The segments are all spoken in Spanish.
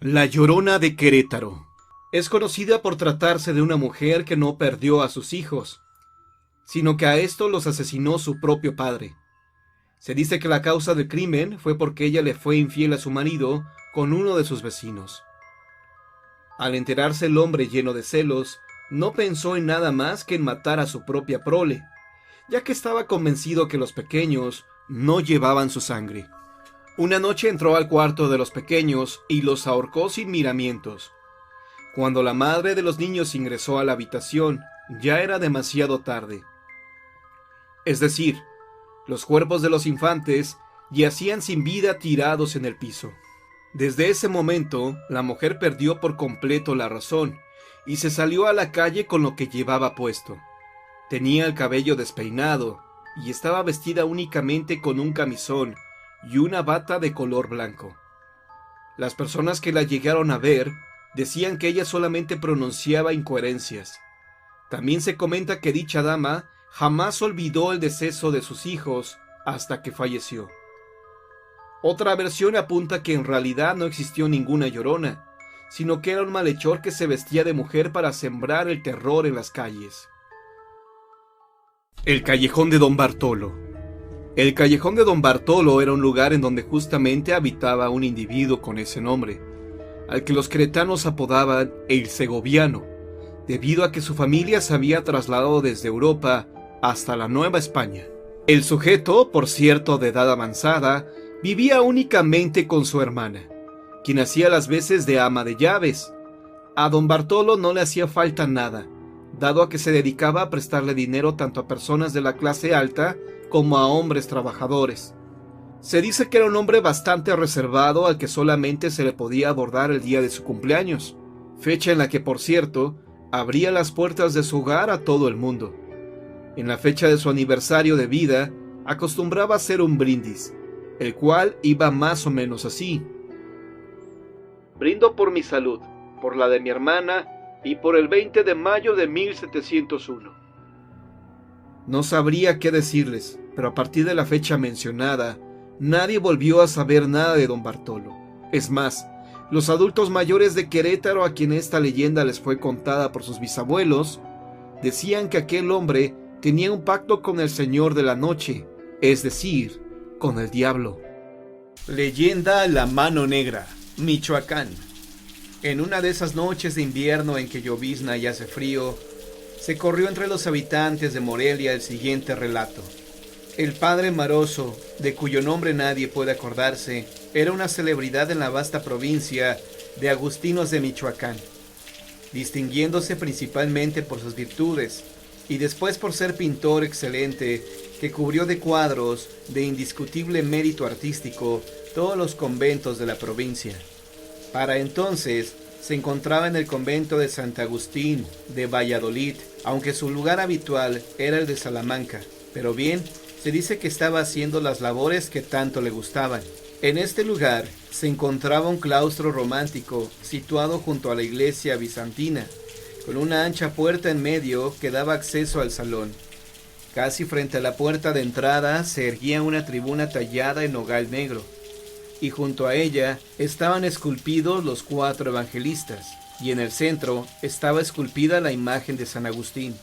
La Llorona de Querétaro. Es conocida por tratarse de una mujer que no perdió a sus hijos, sino que a estos los asesinó su propio padre. Se dice que la causa del crimen fue porque ella le fue infiel a su marido con uno de sus vecinos. Al enterarse el hombre lleno de celos, no pensó en nada más que en matar a su propia prole, ya que estaba convencido que los pequeños no llevaban su sangre. Una noche entró al cuarto de los pequeños y los ahorcó sin miramientos. Cuando la madre de los niños ingresó a la habitación, ya era demasiado tarde. Es decir, los cuerpos de los infantes yacían sin vida tirados en el piso. Desde ese momento, la mujer perdió por completo la razón y se salió a la calle con lo que llevaba puesto. Tenía el cabello despeinado y estaba vestida únicamente con un camisón y una bata de color blanco. Las personas que la llegaron a ver decían que ella solamente pronunciaba incoherencias. También se comenta que dicha dama jamás olvidó el deceso de sus hijos hasta que falleció. Otra versión apunta que en realidad no existió ninguna llorona, sino que era un malhechor que se vestía de mujer para sembrar el terror en las calles. El Callejón de Don Bartolo. El Callejón de Don Bartolo era un lugar en donde justamente habitaba un individuo con ese nombre, al que los queretanos apodaban el Segoviano, debido a que su familia se había trasladado desde Europa hasta la Nueva España. El sujeto, por cierto de edad avanzada, vivía únicamente con su hermana, quien hacía las veces de ama de llaves. A Don Bartolo no le hacía falta nada, dado a que se dedicaba a prestarle dinero tanto a personas de la clase alta como a hombres trabajadores. Se dice que era un hombre bastante reservado al que solamente se le podía abordar el día de su cumpleaños, fecha en la que, por cierto, abría las puertas de su hogar a todo el mundo. En la fecha de su aniversario de vida, acostumbraba hacer un brindis, el cual iba más o menos así: brindo por mi salud, por la de mi hermana y por el 20 de mayo de 1701. No sabría qué decirles, pero a partir de la fecha mencionada, nadie volvió a saber nada de Don Bartolo. Es más, los adultos mayores de Querétaro, a quien esta leyenda les fue contada por sus bisabuelos, decían que aquel hombre tenía un pacto con el Señor de la Noche, es decir, con el diablo. Leyenda La Mano Negra, Michoacán. En una de esas noches de invierno en que llovizna y hace frío, se corrió entre los habitantes de Morelia el siguiente relato. El padre Maroso, de cuyo nombre nadie puede acordarse, era una celebridad en la vasta provincia de Agustinos de Michoacán, distinguiéndose principalmente por sus virtudes, y después por ser pintor excelente que cubrió de cuadros de indiscutible mérito artístico todos los conventos de la provincia. Para entonces se encontraba en el convento de Sant Agustín de Valladolid, aunque su lugar habitual era el de Salamanca, pero bien, se dice que estaba haciendo las labores que tanto le gustaban. En este lugar se encontraba un claustro romántico situado junto a la iglesia bizantina, con una ancha puerta en medio que daba acceso al salón. Casi frente a la puerta de entrada se erguía una tribuna tallada en nogal negro, y junto a ella estaban esculpidos los 4 evangelistas, y en el centro estaba esculpida la imagen de San Agustín.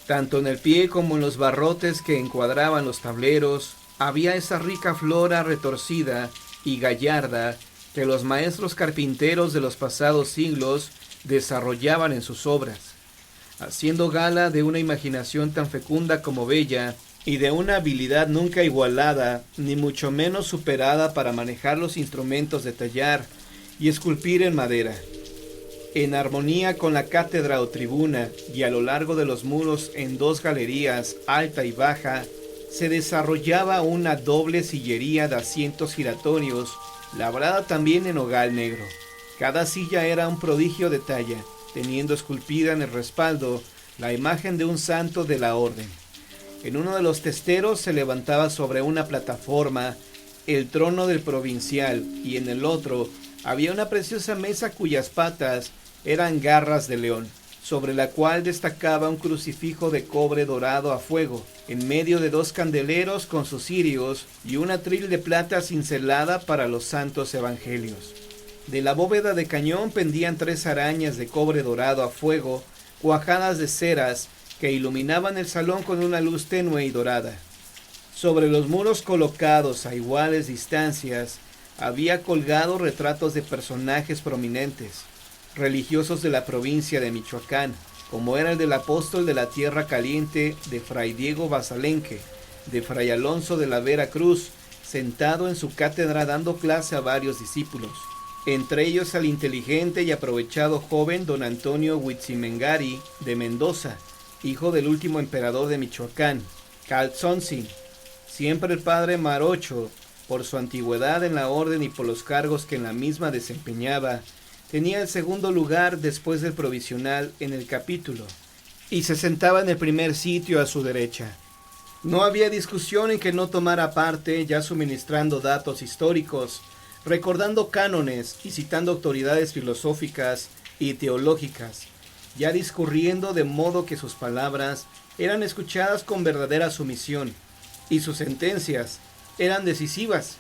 Tanto en el pie como en los barrotes que encuadraban los tableros, había esa rica flora retorcida y gallarda que los maestros carpinteros de los pasados siglos desarrollaban en sus obras, haciendo gala de una imaginación tan fecunda como bella y de una habilidad nunca igualada, ni mucho menos superada para manejar los instrumentos de tallar y esculpir en madera. En armonía con la cátedra o tribuna y a lo largo de los muros en 2 galerías, alta y baja, se desarrollaba una doble sillería de asientos giratorios, labrada también en nogal negro. Cada silla era un prodigio de talla, teniendo esculpida en el respaldo la imagen de un santo de la orden. En uno de los testeros se levantaba sobre una plataforma el trono del provincial, y en el otro había una preciosa mesa cuyas patas eran garras de león, sobre la cual destacaba un crucifijo de cobre dorado a fuego, en medio de 2 candeleros con sus cirios y un atril de plata cincelada para los santos evangelios. De la bóveda de cañón pendían 3 arañas de cobre dorado a fuego, cuajadas de ceras, que iluminaban el salón con una luz tenue y dorada. Sobre los muros colocados a iguales distancias, había colgado retratos de personajes prominentes, religiosos de la provincia de Michoacán, como era el del apóstol de la Tierra Caliente de Fray Diego Basalenque, de Fray Alonso de la Vera Cruz, sentado en su cátedra dando clase a varios discípulos, entre ellos al inteligente y aprovechado joven don Antonio Huitzimengari de Mendoza, hijo del último emperador de Michoacán, Caltzontzin. Siempre el padre Marocho, por su antigüedad en la orden y por los cargos que en la misma desempeñaba, tenía el segundo lugar después del provisional en el capítulo, y se sentaba en el primer sitio a su derecha. No había discusión en que no tomara parte, ya suministrando datos históricos, recordando cánones y citando autoridades filosóficas y teológicas, ya discurriendo de modo que sus palabras eran escuchadas con verdadera sumisión, y sus sentencias eran decisivas,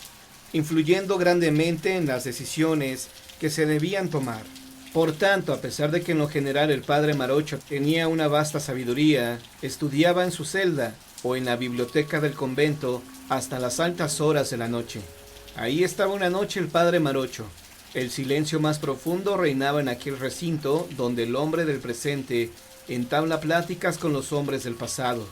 influyendo grandemente en las decisiones que se debían tomar. Por tanto, a pesar de que en lo general el padre Marocho tenía una vasta sabiduría, estudiaba en su celda o en la biblioteca del convento hasta las altas horas de la noche. Ahí estaba una noche el padre Marocho. El silencio más profundo reinaba en aquel recinto donde el hombre del presente entabla pláticas con los hombres del pasado.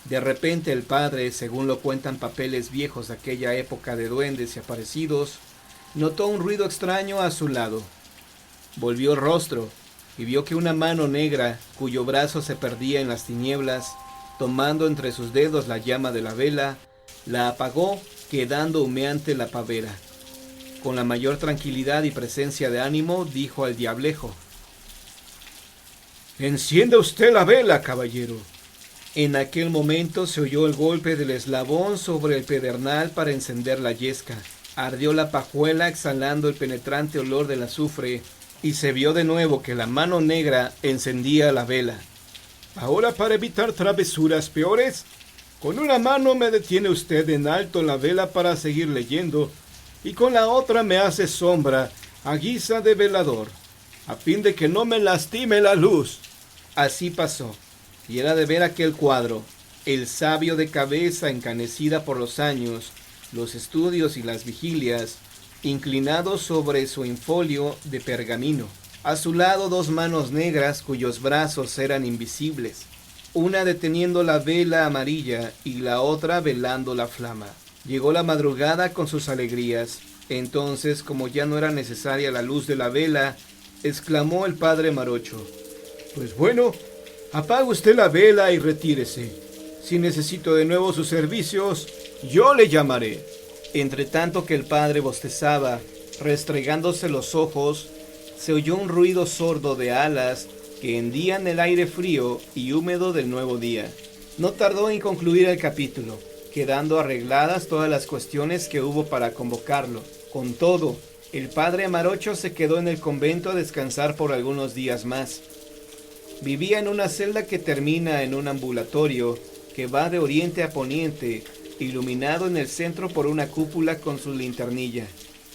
De repente el padre, según lo cuentan papeles viejos de aquella época de duendes y aparecidos, notó un ruido extraño a su lado. Volvió el rostro y vio que una mano negra, cuyo brazo se perdía en las tinieblas, tomando entre sus dedos la llama de la vela, la apagó, quedando humeante la pavera. Con la mayor tranquilidad y presencia de ánimo, dijo al diablejo: «Encienda usted la vela, caballero». En aquel momento se oyó el golpe del eslabón sobre el pedernal para encender la yesca. Ardió la pajuela exhalando el penetrante olor del azufre, y se vio de nuevo que la mano negra encendía la vela. «Ahora, para evitar travesuras peores, con una mano me detiene usted en alto la vela para seguir leyendo, y con la otra me hace sombra a guisa de velador, a fin de que no me lastime la luz». Así pasó, y era de ver aquel cuadro, el sabio de cabeza encanecida por los años, los estudios y las vigilias, inclinado sobre su infolio de pergamino. A su lado 2 manos negras cuyos brazos eran invisibles, una deteniendo la vela amarilla y la otra velando la flama. Llegó la madrugada con sus alegrías. Entonces, como ya no era necesaria la luz de la vela, exclamó el padre Marocho: «Pues bueno, apague usted la vela y retírese. Si necesito de nuevo sus servicios, yo le llamaré». Entre tanto que el padre bostezaba, restregándose los ojos, se oyó un ruido sordo de alas que hendían el aire frío y húmedo del nuevo día. No tardó en concluir el capítulo, quedando arregladas todas las cuestiones que hubo para convocarlo. Con todo, el padre Marocho se quedó en el convento a descansar por algunos días más. Vivía en una celda que termina en un ambulatorio que va de oriente a poniente, iluminado en el centro por una cúpula con su linternilla.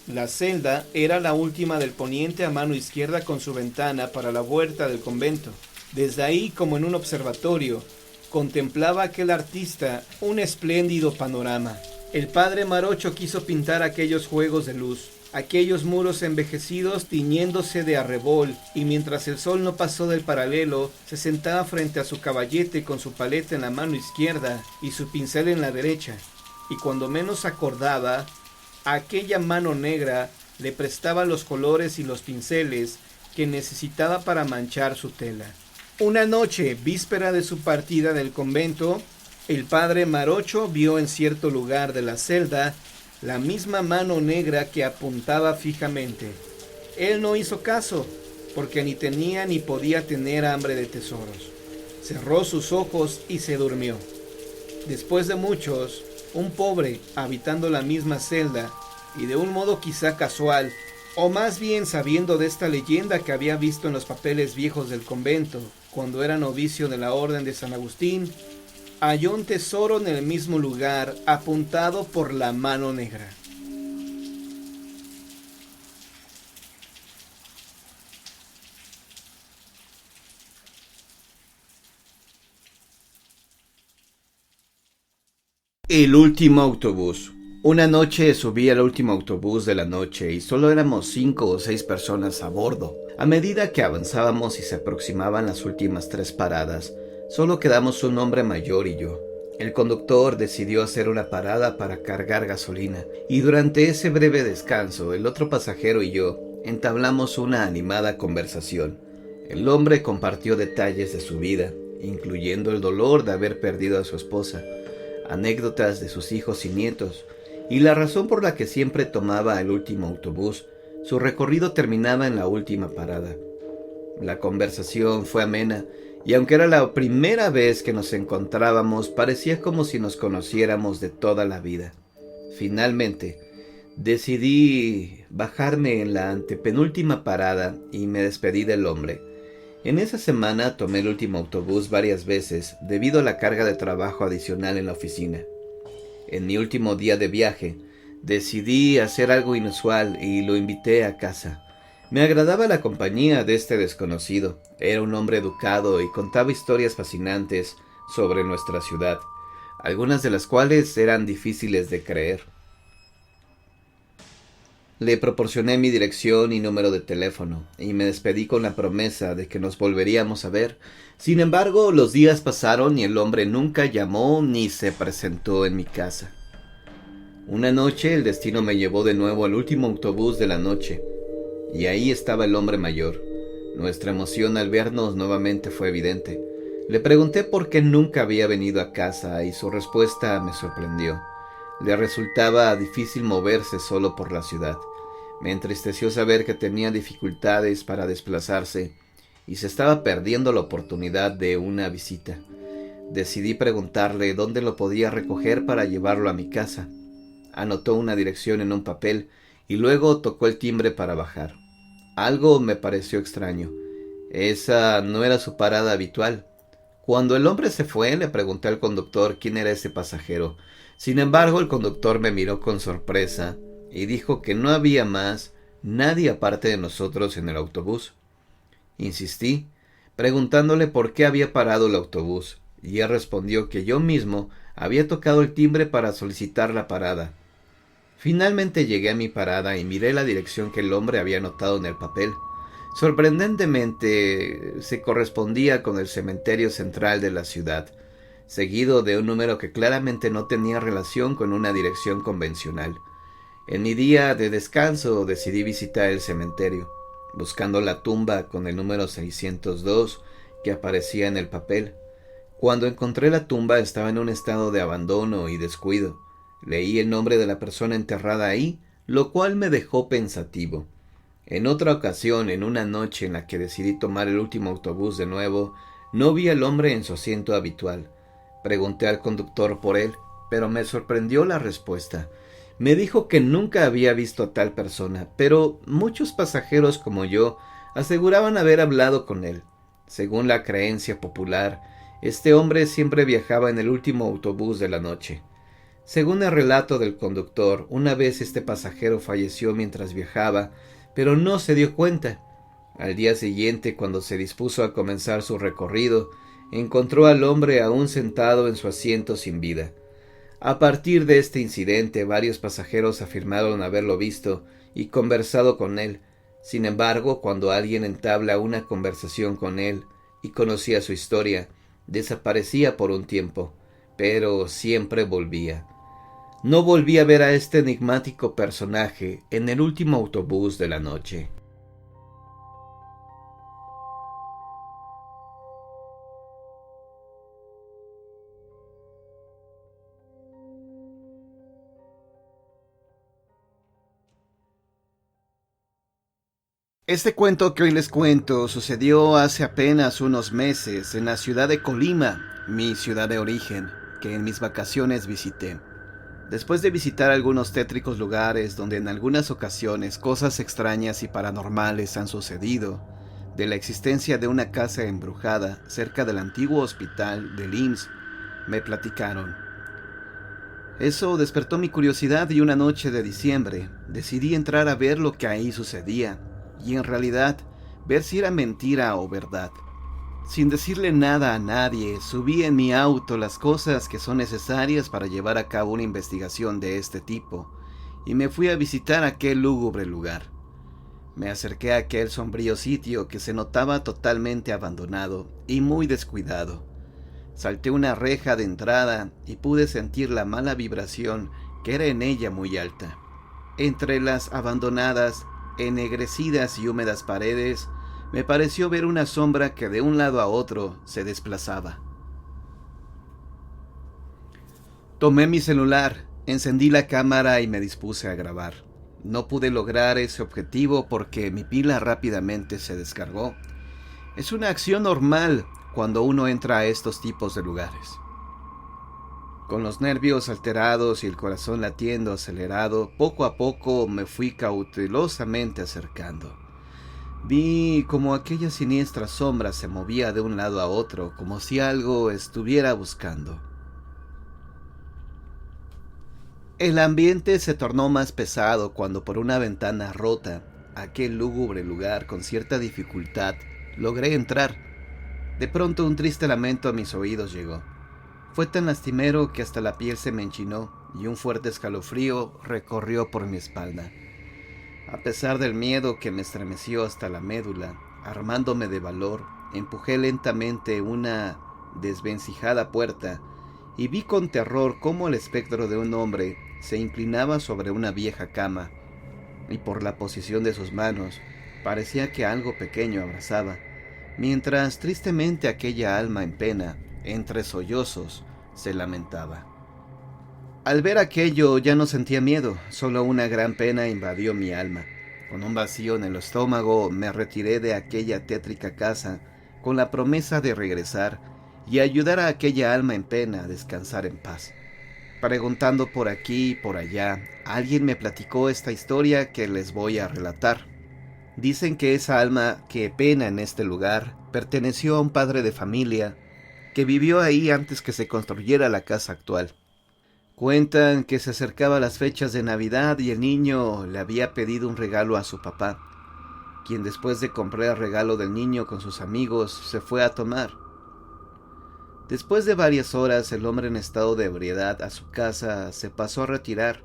La celda era la última del poniente a mano izquierda con su ventana para la huerta del convento. Desde ahí, como en un observatorio, contemplaba aquel artista un espléndido panorama. El padre Marocho quiso pintar aquellos juegos de luz, aquellos muros envejecidos tiñéndose de arrebol, y mientras el sol no pasó del paralelo, se sentaba frente a su caballete con su paleta en la mano izquierda y su pincel en la derecha, y cuando menos acordaba, aquella mano negra le prestaba los colores y los pinceles que necesitaba para manchar su tela. Una noche, víspera de su partida del convento, el padre Marocho vio en cierto lugar de la celda la misma mano negra que apuntaba fijamente. Él no hizo caso, porque ni tenía ni podía tener hambre de tesoros. Cerró sus ojos y se durmió. Después de muchos, un pobre, habitando la misma celda, y de un modo quizá casual, o más bien sabiendo de esta leyenda que había visto en los papeles viejos del convento, cuando era novicio de la Orden de San Agustín, halló un tesoro en el mismo lugar, apuntado por la mano negra. El último autobús. Una noche subí al último autobús de la noche y solo éramos 5 o 6 personas a bordo. A medida que avanzábamos y se aproximaban las últimas 3 paradas, solo quedamos un hombre mayor y yo. El conductor decidió hacer una parada para cargar gasolina y durante ese breve descanso el otro pasajero y yo entablamos una animada conversación. El hombre compartió detalles de su vida, incluyendo el dolor de haber perdido a su esposa, anécdotas de sus hijos y nietos, y la razón por la que siempre tomaba el último autobús. Su recorrido terminaba en la última parada. La conversación fue amena, y aunque era la primera vez que nos encontrábamos, parecía como si nos conociéramos de toda la vida. Finalmente, decidí bajarme en la antepenúltima parada y me despedí del hombre. En esa semana tomé el último autobús varias veces debido a la carga de trabajo adicional en la oficina. En mi último día de viaje, decidí hacer algo inusual y lo invité a casa. Me agradaba la compañía de este desconocido. Era un hombre educado y contaba historias fascinantes sobre nuestra ciudad, algunas de las cuales eran difíciles de creer. Le proporcioné mi dirección y número de teléfono, y me despedí con la promesa de que nos volveríamos a ver. Sin embargo, los días pasaron y el hombre nunca llamó ni se presentó en mi casa. Una noche el destino me llevó de nuevo al último autobús de la noche, y ahí estaba el hombre mayor. Nuestra emoción al vernos nuevamente fue evidente. Le pregunté por qué nunca había venido a casa y su respuesta me sorprendió. Le resultaba difícil moverse solo por la ciudad. Me entristeció saber que tenía dificultades para desplazarse y se estaba perdiendo la oportunidad de una visita. Decidí preguntarle dónde lo podía recoger para llevarlo a mi casa. Anotó una dirección en un papel y luego tocó el timbre para bajar. Algo me pareció extraño. Esa no era su parada habitual. Cuando el hombre se fue, le pregunté al conductor quién era ese pasajero. Sin embargo, el conductor me miró con sorpresa y dijo que no había nadie aparte de nosotros en el autobús. Insistí, preguntándole por qué había parado el autobús, y él respondió que yo mismo había tocado el timbre para solicitar la parada. Finalmente llegué a mi parada y miré la dirección que el hombre había anotado en el papel. Sorprendentemente, se correspondía con el cementerio central de la ciudad, seguido de un número que claramente no tenía relación con una dirección convencional. En mi día de descanso decidí visitar el cementerio, buscando la tumba con el número 602 que aparecía en el papel. Cuando encontré la tumba estaba en un estado de abandono y descuido. Leí el nombre de la persona enterrada ahí, lo cual me dejó pensativo. En otra ocasión, en una noche en la que decidí tomar el último autobús de nuevo, no vi al hombre en su asiento habitual. Pregunté al conductor por él, pero me sorprendió la respuesta. Me dijo que nunca había visto a tal persona, pero muchos pasajeros como yo aseguraban haber hablado con él. Según la creencia popular, este hombre siempre viajaba en el último autobús de la noche. Según el relato del conductor, una vez este pasajero falleció mientras viajaba, pero no se dio cuenta. Al día siguiente, cuando se dispuso a comenzar su recorrido, encontró al hombre aún sentado en su asiento sin vida. A partir de este incidente, varios pasajeros afirmaron haberlo visto y conversado con él. Sin embargo, cuando alguien entabla una conversación con él y conocía su historia, desaparecía por un tiempo, pero siempre volvía. No volví a ver a este enigmático personaje en el último autobús de la noche. Este cuento que hoy les cuento sucedió hace apenas unos meses en la ciudad de Colima, mi ciudad de origen, que en mis vacaciones visité. Después de visitar algunos tétricos lugares donde en algunas ocasiones cosas extrañas y paranormales han sucedido, de la existencia de una casa embrujada cerca del antiguo hospital del IMSS, me platicaron. Eso despertó mi curiosidad y una noche de diciembre decidí entrar a ver lo que ahí sucedía y en realidad ver si era mentira o verdad. Sin decirle nada a nadie, subí en mi auto las cosas que son necesarias para llevar a cabo una investigación de este tipo, y me fui a visitar aquel lúgubre lugar. Me acerqué a aquel sombrío sitio que se notaba totalmente abandonado y muy descuidado. Salté una reja de entrada y pude sentir la mala vibración que era en ella muy alta. Entre las abandonadas, ennegrecidas y húmedas paredes, me pareció ver una sombra que de un lado a otro se desplazaba. Tomé mi celular, encendí la cámara y me dispuse a grabar. No pude lograr ese objetivo porque mi pila rápidamente se descargó. Es una acción normal cuando uno entra a estos tipos de lugares. Con los nervios alterados y el corazón latiendo acelerado, poco a poco me fui cautelosamente acercando. Vi como aquella siniestra sombra se movía de un lado a otro, como si algo estuviera buscando. El ambiente se tornó más pesado cuando por una ventana rota, aquel lúgubre lugar con cierta dificultad, logré entrar. De pronto un triste lamento a mis oídos llegó. Fue tan lastimero que hasta la piel se me enchinó y un fuerte escalofrío recorrió por mi espalda. A pesar del miedo que me estremeció hasta la médula, armándome de valor, empujé lentamente una desvencijada puerta y vi con terror cómo el espectro de un hombre se inclinaba sobre una vieja cama, y por la posición de sus manos parecía que algo pequeño abrazaba, mientras tristemente aquella alma en pena, entre sollozos, se lamentaba. Al ver aquello ya no sentía miedo, solo una gran pena invadió mi alma. Con un vacío en el estómago me retiré de aquella tétrica casa con la promesa de regresar y ayudar a aquella alma en pena a descansar en paz. Preguntando por aquí y por allá, alguien me platicó esta historia que les voy a relatar. Dicen que esa alma que pena en este lugar perteneció a un padre de familia que vivió ahí antes que se construyera la casa actual. Cuentan que se acercaba las fechas de Navidad y el niño le había pedido un regalo a su papá, quien después de comprar el regalo del niño con sus amigos se fue a tomar. Después de varias horas el hombre en estado de ebriedad a su casa se pasó a retirar,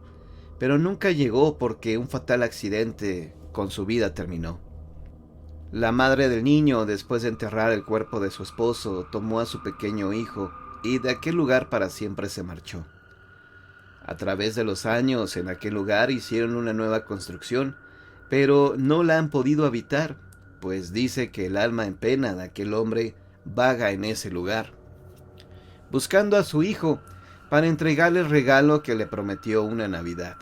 pero nunca llegó porque un fatal accidente con su vida terminó. La madre del niño, después de enterrar el cuerpo de su esposo, tomó a su pequeño hijo y de aquel lugar para siempre se marchó. A través de los años en aquel lugar hicieron una nueva construcción, pero no la han podido habitar, pues dice que el alma en pena de aquel hombre vaga en ese lugar, buscando a su hijo para entregarle el regalo que le prometió una Navidad.